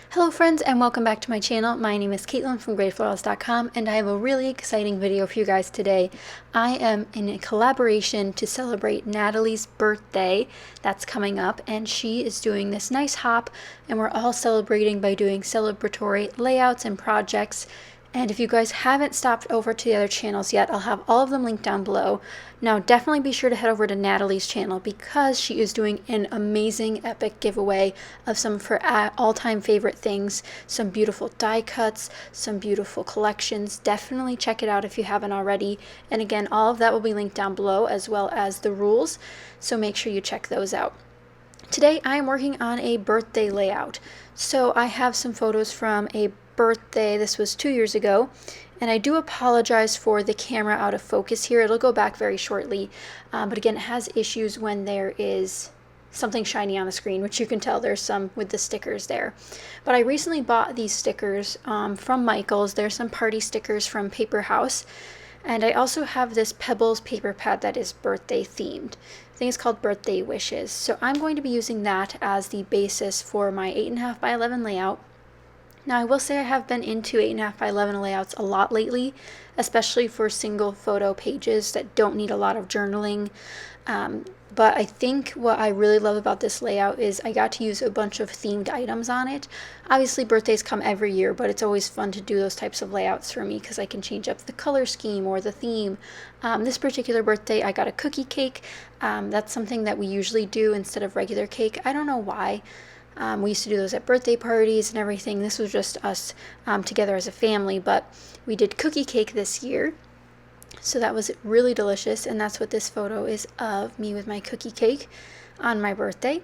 Hello friends and welcome back to my channel. My name is Caitlin from Florals.com and I have a really exciting video for you guys today. I am in a collaboration to celebrate Natalie's birthday that's coming up, and she is doing this nice hop and we're all celebrating by doing celebratory layouts and projects. And if you guys haven't stopped over to the other channels yet, I'll have all of them linked down below. Now definitely be sure to head over to Natalie's channel because she is doing an amazing epic giveaway of some of her all-time favorite things, some beautiful die cuts, some beautiful collections. Definitely check it out if you haven't already. And again, all of that will be linked down below as well as the rules, so make sure you check those out. Today I am working on a birthday layout. So I have some photos from a birthday. This was 2 years ago, and I do apologize for the camera out of focus here. It'll go back very shortly, but again, it has issues when there is something shiny on the screen, which you can tell there's some with the stickers there. But I recently bought these stickers from Michael's. There's some party stickers from Paper House, and I also have this Pebbles paper pad that is birthday themed. I think it's called Birthday Wishes. So I'm going to be using that as the basis for my 8.5 by 11 layout. Now I will say I have been into 8.5 by 11 layouts a lot lately, especially for single photo pages that don't need a lot of journaling. But I think what I really love about this layout is I got to use a bunch of themed items on it. Obviously birthdays come every year, but it's always fun to do those types of layouts for me because I can change up the color scheme or the theme. This particular birthday I got a cookie cake. That's something that we usually do instead of regular cake. I don't know why. We used to do those at birthday parties and everything. This was just us together as a family, but we did cookie cake this year. So that was really delicious, and that's what this photo is of me with my cookie cake on my birthday.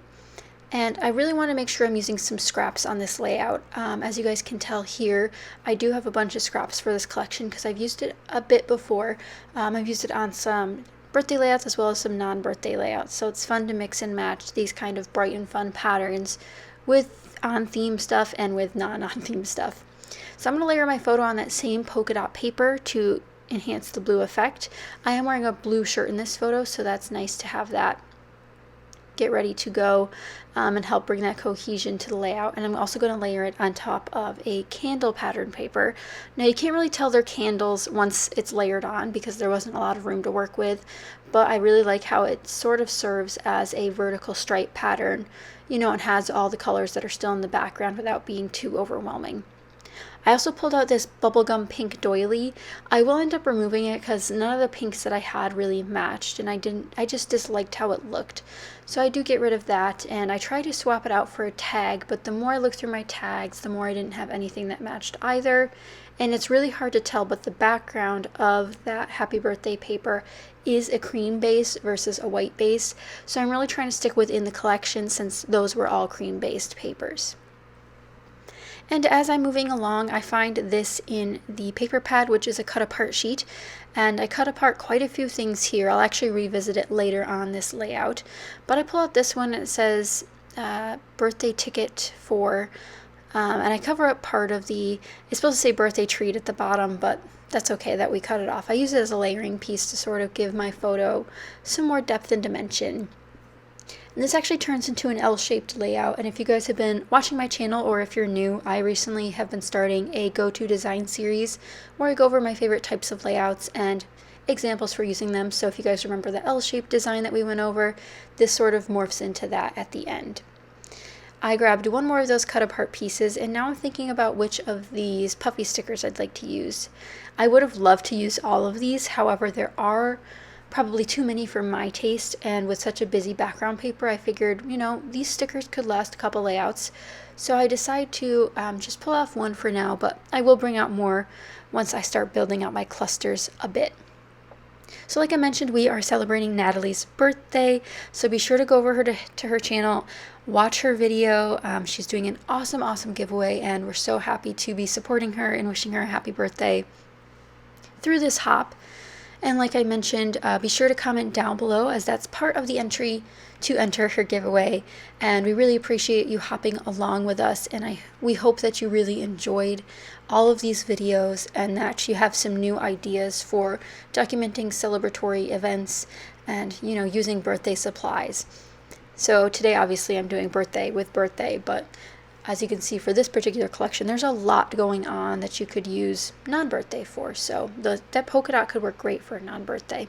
And I really want to make sure I'm using some scraps on this layout. As you guys can tell here, I do have a bunch of scraps for this collection because I've used it a bit before. I've used it on some birthday layouts as well as some non-birthday layouts, so it's fun to mix and match these kind of bright and fun patterns with on-theme stuff and with non-on-theme stuff. So I'm going to layer my photo on that same polka dot paper to enhance the blue effect. I am wearing a blue shirt in this photo, so that's nice to have that get ready to go and help bring that cohesion to the layout. And I'm also going to layer it on top of a candle pattern paper. Now you can't really tell they're candles once it's layered on because there wasn't a lot of room to work with, but I really like how it sort of serves as a vertical stripe pattern. You know, it has all the colors that are still in the background without being too overwhelming. I also pulled out this bubblegum pink doily. I will end up removing it because none of the pinks that I had really matched, and I just disliked how it looked. So I do get rid of that, and I try to swap it out for a tag, but the more I look through my tags, the more I didn't have anything that matched either. And it's really hard to tell, but the background of that happy birthday paper is a cream base versus a white base. So I'm really trying to stick within the collection since those were all cream based papers. And as I'm moving along, I find this in the paper pad, which is a cut apart sheet, and I cut apart quite a few things here. I'll actually revisit it later on this layout, but I pull out this one. It says birthday ticket for, and I cover up part of it's supposed to say birthday treat at the bottom, but that's okay that we cut it off. I use it as a layering piece to sort of give my photo some more depth and dimension. And this actually turns into an L-shaped layout, and if you guys have been watching my channel or if you're new, I recently have been starting a go-to design series where I go over my favorite types of layouts and examples for using them. So if you guys remember the L-shaped design that we went over, this sort of morphs into that at the end. I grabbed one more of those cut apart pieces, and now I'm thinking about which of these puffy stickers I'd like to use. I would have loved to use all of these, however there are probably too many for my taste, and with such a busy background paper I figured, you know, these stickers could last a couple layouts. So I decided to just pull off one for now, but I will bring out more once I start building out my clusters a bit. So like I mentioned, we are celebrating Natalie's birthday, so be sure to go over to her channel, watch her video. She's doing an awesome giveaway, and we're so happy to be supporting her and wishing her a happy birthday through this hop. And like I mentioned, be sure to comment down below as that's part of the entry to enter her giveaway. And we really appreciate you hopping along with us. And we hope that you really enjoyed all of these videos and that you have some new ideas for documenting celebratory events and, you know, using birthday supplies. So today, obviously, I'm doing birthday with birthday, but as you can see for this particular collection, there's a lot going on that you could use non-birthday for. So that polka dot could work great for a non-birthday.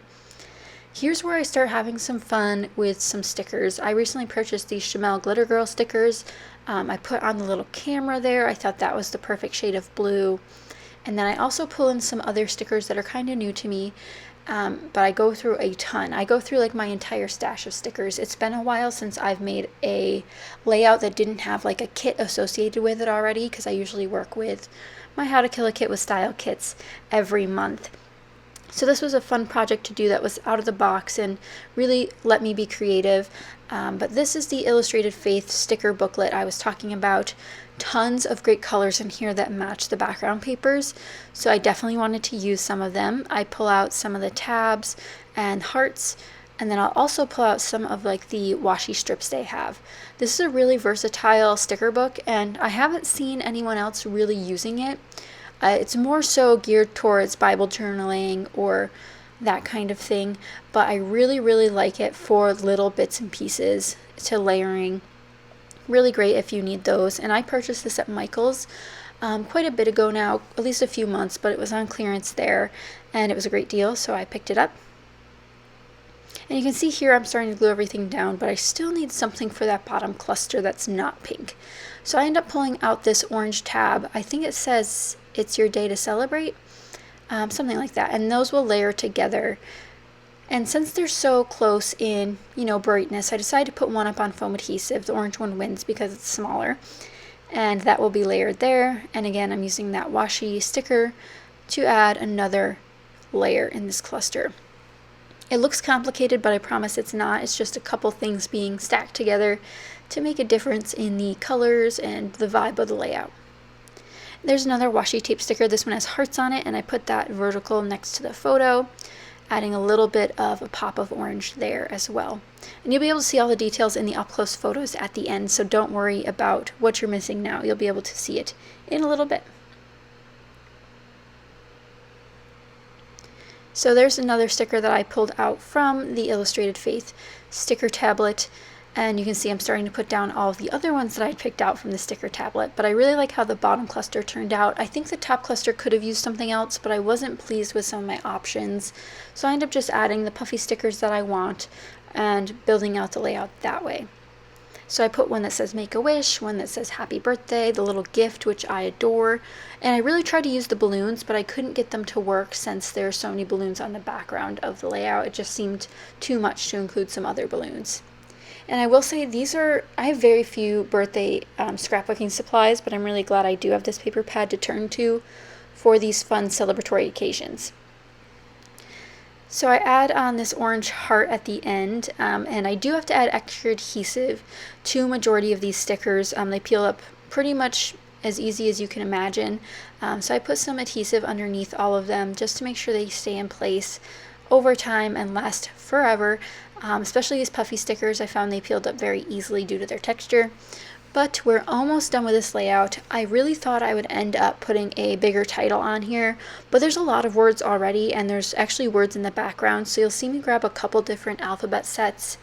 Here's where I start having some fun with some stickers. I recently purchased these Chamel Glitter Girl stickers. I put on the little camera there. I thought that was the perfect shade of blue. And then I also pull in some other stickers that are kind of new to me. But I go through a ton. I go through like my entire stash of stickers. It's been a while since I've made a layout that didn't have like a kit associated with it already, because I usually work with my How to Kill a Kit with Style kits every month. So this was a fun project to do that was out of the box and really let me be creative. But this is the Illustrated Faith sticker booklet I was talking about. Tons of great colors in here that match the background papers, so I definitely wanted to use some of them. I pull out some of the tabs and hearts, and then I'll also pull out some of like the washi strips they have. This is a really versatile sticker book, and I haven't seen anyone else really using it. It's more so geared towards Bible journaling or that kind of thing, but I really like it for little bits and pieces to layering. Really great if you need those. And I purchased this at Michael's quite a bit ago now, at least a few months, but it was on clearance there and it was a great deal, so I picked it up. And you can see here I'm starting to glue everything down, but I still need something for that bottom cluster that's not pink. So I end up pulling out this orange tab. I think it says it's your day to celebrate, something like that, and those will layer together. And since they're so close in, brightness, I decided to put one up on foam adhesive. The orange one wins because it's smaller. And that will be layered there. And again, I'm using that washi sticker to add another layer in this cluster. It looks complicated, but I promise it's not. It's just a couple things being stacked together to make a difference in the colors and the vibe of the layout. There's another washi tape sticker. This one has hearts on it, and I put that vertical next to the photo, adding a little bit of a pop of orange there as well. And you'll be able to see all the details in the up-close photos at the end, so don't worry about what you're missing now. You'll be able to see it in a little bit. So there's another sticker that I pulled out from the Illustrated Faith sticker tablet, and you can see I'm starting to put down all of the other ones that I picked out from the sticker tablet, but I really like how the bottom cluster turned out. I think the top cluster could have used something else, but I wasn't pleased with some of my options, so I ended up just adding the puffy stickers that I want and building out the layout that way. So I put one that says Make a Wish, one that says Happy Birthday, the little gift, which I adore, and I really tried to use the balloons, but I couldn't get them to work since there are so many balloons on the background of the layout. It just seemed too much to include some other balloons. And I will say I have very few birthday scrapbooking supplies, but I'm really glad I do have this paper pad to turn to for these fun celebratory occasions. So I add on this orange heart at the end, and I do have to add extra adhesive to a majority of these stickers. They peel up pretty much as easy as you can imagine. So I put some adhesive underneath all of them just to make sure they stay in place over time and last forever. Especially these puffy stickers, I found they peeled up very easily due to their texture. But we're almost done with this layout. I really thought I would end up putting a bigger title on here, but there's a lot of words already, and there's actually words in the background, so you'll see me grab a couple different alphabet sets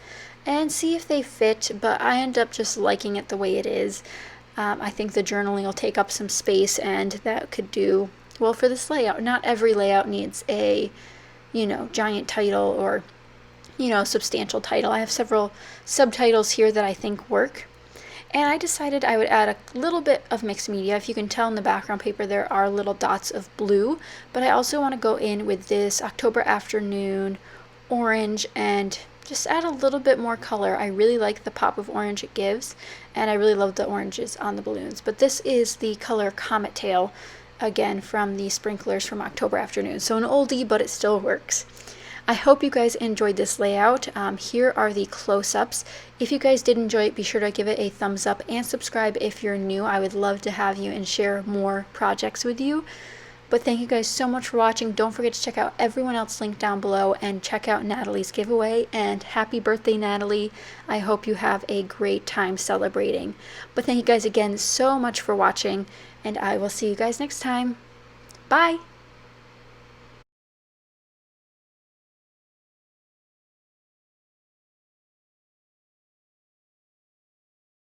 and see if they fit, but I end up just liking it the way it is. I think the journaling will take up some space, and that could do well for this layout. Not every layout needs a, giant title or substantial title. I have several subtitles here that I think work. And I decided I would add a little bit of mixed media. If you can tell in the background paper, there are little dots of blue, but I also want to go in with this October afternoon orange and just add a little bit more color. I really like the pop of orange it gives, and I really love the oranges on the balloons. But this is the color Comet Tail, again from the sprinklers from October afternoon. So an oldie, but it still works. I hope you guys enjoyed this layout. Here are the close-ups. If you guys did enjoy it, be sure to give it a thumbs up and subscribe if you're new. I would love to have you and share more projects with you. But thank you guys so much for watching. Don't forget to check out everyone else linked down below and check out Natalie's giveaway. And happy birthday, Natalie. I hope you have a great time celebrating. But thank you guys again so much for watching, and I will see you guys next time. Bye!